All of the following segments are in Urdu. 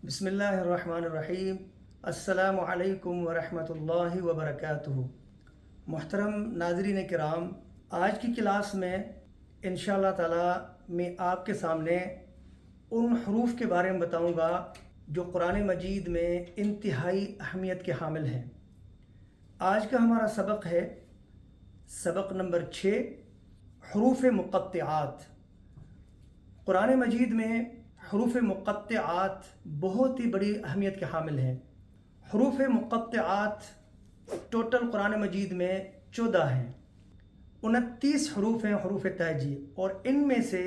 بسم اللہ الرحمن الرحیم۔ السلام علیکم ورحمۃ اللہ وبرکاتہ۔ محترم ناظرین کرام، آج کی کلاس میں انشاءاللہ تعالی میں آپ کے سامنے ان حروف کے بارے میں بتاؤں گا جو قرآن مجید میں انتہائی اہمیت کے حامل ہیں۔ آج کا ہمارا سبق ہے سبق نمبر 6، حروف مقطعات۔ قرآن مجید میں حروف مقطعات بہت ہی بڑی اہمیت کے حامل ہیں۔ حروف مقطعات ٹوٹل قرآن مجید میں 14 ہیں، 29 حروف ہیں حروف تہجی، اور ان میں سے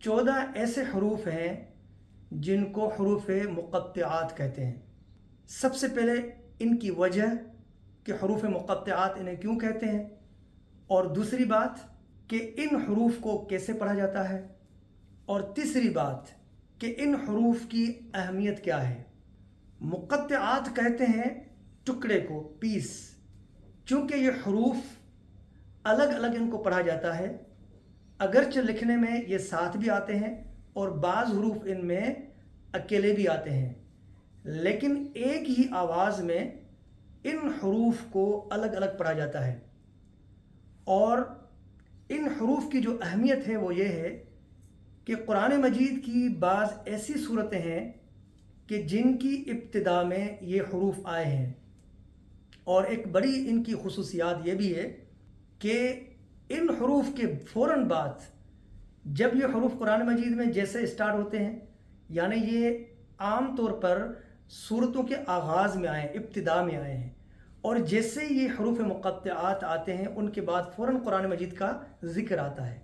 14 ایسے حروف ہیں جن کو حروف مقطعات کہتے ہیں۔ سب سے پہلے ان کی وجہ کہ حروف مقطعات انہیں کیوں کہتے ہیں، اور دوسری بات کہ ان حروف کو کیسے پڑھا جاتا ہے، اور تیسری بات کہ ان حروف کی اہمیت کیا ہے۔ مقطعات کہتے ہیں ٹکڑے کو، پیس، چونکہ یہ حروف الگ الگ ان کو پڑھا جاتا ہے، اگرچہ لکھنے میں یہ ساتھ بھی آتے ہیں اور بعض حروف ان میں اکیلے بھی آتے ہیں، لیکن ایک ہی آواز میں ان حروف کو الگ الگ پڑھا جاتا ہے۔ اور ان حروف کی جو اہمیت ہے وہ یہ ہے کہ قرآن مجید کی بعض ایسی صورتیں ہیں کہ جن کی ابتدا میں یہ حروف آئے ہیں، اور ایک بڑی ان کی خصوصیات یہ بھی ہے کہ ان حروف کے فوراً بعد جب یہ حروف قرآن مجید میں جیسے اسٹارٹ ہوتے ہیں، یعنی یہ عام طور پر صورتوں کے آغاز میں آئے، ابتدا میں آئے ہیں، اور جیسے یہ حروف مقطعات آتے ہیں ان کے بعد فوراً قرآن مجید کا ذکر آتا ہے۔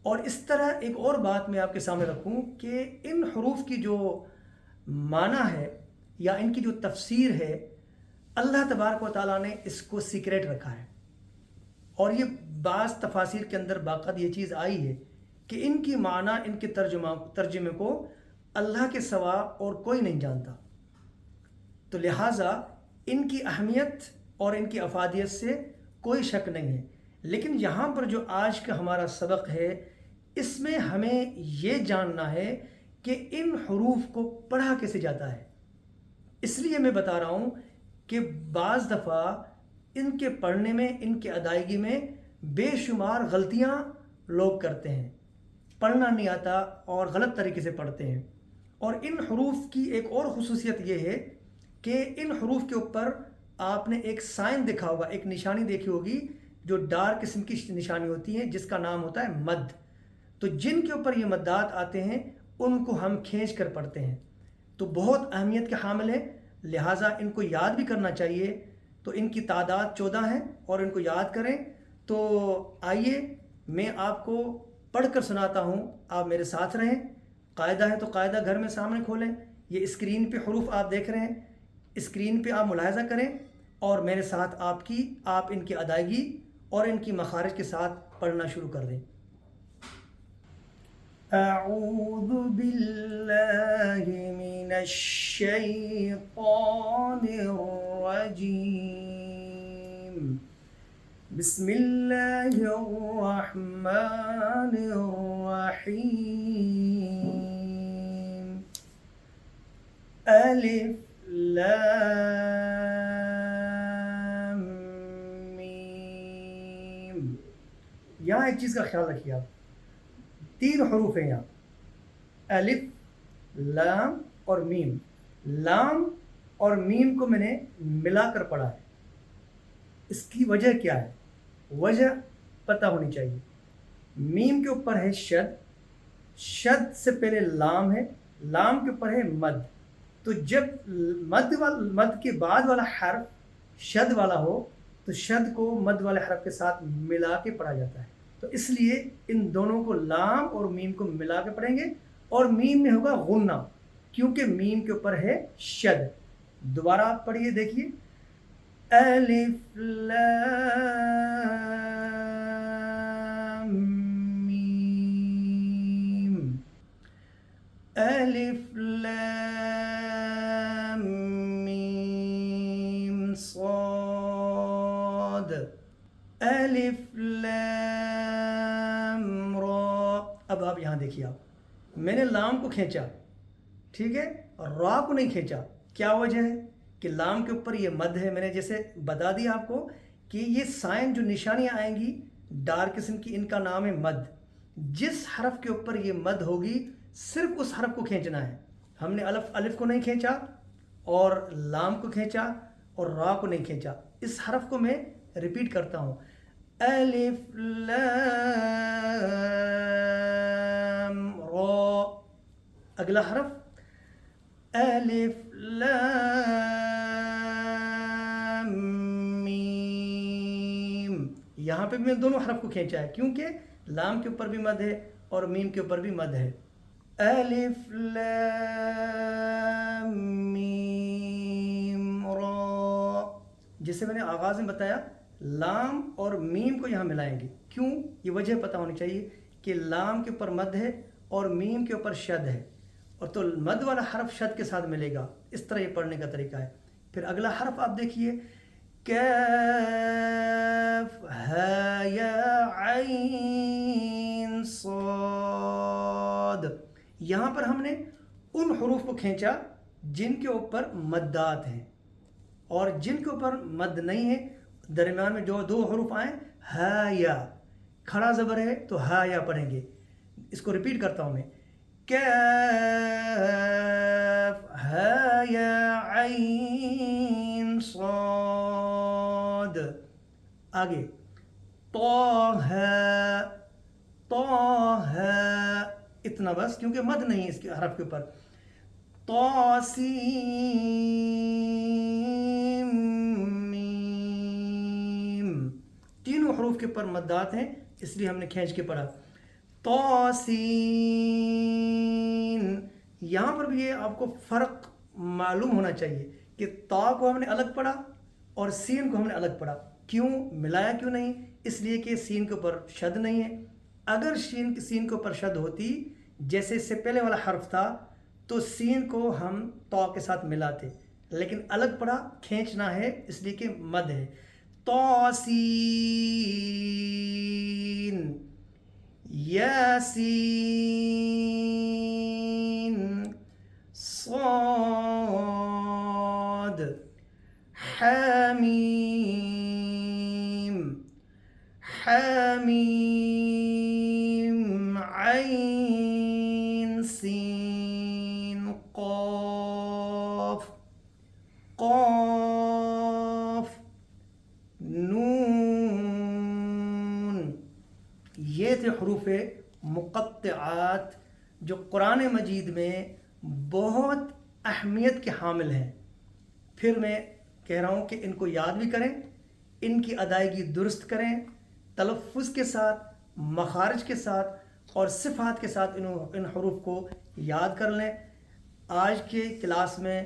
اور اس طرح ایک اور بات میں آپ کے سامنے رکھوں کہ ان حروف کی جو معنی ہے یا ان کی جو تفسیر ہے، اللہ تبارک و تعالیٰ نے اس کو سیکریٹ رکھا ہے، اور یہ بعض تفاسیر کے اندر باقاعدہ یہ چیز آئی ہے کہ ان کی معنی، ان کے ترجمے کو اللہ کے سوا اور کوئی نہیں جانتا۔ تو لہٰذا ان کی اہمیت اور ان کی افادیت سے کوئی شک نہیں ہے، لیکن یہاں پر جو آج کا ہمارا سبق ہے اس میں ہمیں یہ جاننا ہے کہ ان حروف کو پڑھا کیسے جاتا ہے۔ اس لیے میں بتا رہا ہوں کہ بعض دفعہ ان کے پڑھنے میں، ان کے ادائیگی میں بے شمار غلطیاں لوگ کرتے ہیں، پڑھنا نہیں آتا اور غلط طریقے سے پڑھتے ہیں۔ اور ان حروف کی ایک اور خصوصیت یہ ہے کہ ان حروف کے اوپر آپ نے ایک سائن دیکھا ہوگا، ایک نشانی دیکھی ہوگی جو ڈارک قسم کی نشانی ہوتی ہے، جس کا نام ہوتا ہے مد۔ تو جن کے اوپر یہ مدات آتے ہیں ان کو ہم کھینچ کر پڑھتے ہیں، تو بہت اہمیت کے حامل ہے، لہٰذا ان کو یاد بھی کرنا چاہیے۔ تو ان کی تعداد 14 ہے اور ان کو یاد کریں۔ تو آئیے میں آپ کو پڑھ کر سناتا ہوں، آپ میرے ساتھ رہیں۔ قاعدہ ہے تو قاعدہ گھر میں سامنے کھولیں، یہ اسکرین پہ حروف آپ دیکھ رہے ہیں، اسکرین پہ آپ ملاحظہ کریں اور میرے ساتھ آپ ان کی ادائیگی اور ان کی مخارج کے ساتھ پڑھنا شروع کر دیں۔ اعوذ باللہ من الشیطان الرجیم، بسم اللہ الرحمن الرحیم، الف لام میم۔ یہاں ایک چیز کا خیال رکھیے، آپ 3 حروف ہیں یہاں، الف، لام اور میم۔ لام اور میم کو میں نے ملا کر پڑھا ہے۔ اس کی وجہ کیا ہے؟ وجہ پتہ ہونی چاہیے۔ میم کے اوپر ہے شد، شد سے پہلے لام ہے، لام کے اوپر ہے مد۔ تو جب مد کے بعد والا حرف شد والا ہو تو شد کو مد والے حرف کے ساتھ ملا کے پڑھا جاتا ہے۔ تو اس لیے ان دونوں کو، لام اور میم کو ملا کے پڑھیں گے، اور میم میں ہوگا غنہ کیونکہ میم کے اوپر ہے شد۔ دوبارہ آپ پڑھیے، دیکھیے، الف لام میم، الف لام میم صاد، الف لام را۔ اب آپ یہاں دیکھیے، میں نے لام کو کھینچا، ٹھیک ہے، اور را کو نہیں کھینچا. کیا وجہ ہے؟ کہ لام کے اوپر یہ مد ہے. میں نے جیسے بتا دیا آپ کو کہ یہ سائن جو نشانیاں آئیں گی ڈارک قسم کی، ان کا نام ہے مد. جس حرف کے اوپر یہ مد ہوگی صرف اس حرف کو کھینچنا ہے. ہم نے الف کو نہیں کھینچا اور لام کو کھینچا اور را کو نہیں کھینچا. اس حرف کو میں ریپیٹ کرتا ہوں: الف لام را. اگلا حرف الف لام میم. یہاں پہ بھی میں دونوں حرف کو کھینچا ہے کیونکہ لام کے اوپر بھی مد ہے اور میم کے اوپر بھی مد ہے. الف لام میم را. جیسے میں نے آغاز میں بتایا لام اور میم کو یہاں ملائیں گے. کیوں؟ یہ وجہ پتہ ہونی چاہیے کہ لام کے اوپر مد ہے اور میم کے اوپر شد ہے، اور تو مد والا حرف شد کے ساتھ ملے گا. اس طرح یہ پڑھنے کا طریقہ ہے. پھر اگلا حرف آپ دیکھیے: کاف ہا یا عین صاد. یہاں پر ہم نے ان حروف کو کھینچا جن کے اوپر مدات ہیں، اور جن کے اوپر مد نہیں ہے درمیان میں جو دو حروف آئیں ہا یا، کھڑا زبر ہے تو ہا یا پڑھیں گے. اس کو ریپیٹ کرتا ہوں میں: کاف ہا یا عین صاد. آگے طہ طہ، اتنا بس کیونکہ مد نہیں ہے اس کے حرف کے اوپر. طاسیم میم. تینوں حروف کے اوپر مدات ہیں اس لیے ہم نے کھینچ کے پڑھا. طاسین. یہاں پر بھی یہ آپ کو فرق معلوم ہونا چاہیے کہ تا کو ہم نے الگ پڑھا اور سین کو ہم نے الگ پڑھا. کیوں ملایا کیوں نہیں؟ اس لیے کہ سین کے اوپر شد نہیں ہے. اگر سین کے اوپر شد ہوتی جیسے اس سے پہلے والا حرف تھا تو سین کو ہم تا کے ساتھ ملاتے، لیکن الگ پڑھا، کھینچنا ہے اس لیے کہ مد ہے. طاسین یاسین صاد حامیم حامیم عین سین قاف قاف نون. یہ تھے حروف مقطعات جو قرآن مجید میں بہت اہمیت کے حامل ہیں. پھر میں کہہ رہا ہوں کہ ان کو یاد بھی کریں، ان کی ادائیگی درست کریں، تلفظ کے ساتھ، مخارج کے ساتھ اور صفات کے ساتھ ان حروف کو یاد کر لیں. آج کے کلاس میں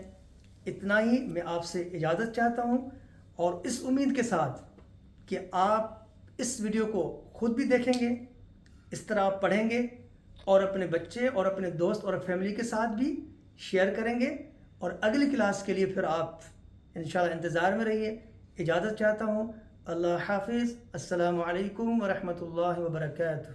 اتنا ہی. میں آپ سے اجازت چاہتا ہوں اور اس امید کے ساتھ کہ آپ اس ویڈیو کو خود بھی دیکھیں گے، اس طرح آپ پڑھیں گے اور اپنے بچے اور اپنے دوست اور فیملی کے ساتھ بھی شیئر کریں گے. اور اگلی کلاس کے لیے پھر آپ انشاءاللہ انتظار میں رہیے. اجازت چاہتا ہوں. اللہ حافظ. السلام علیکم ورحمۃ اللہ وبرکاتہ.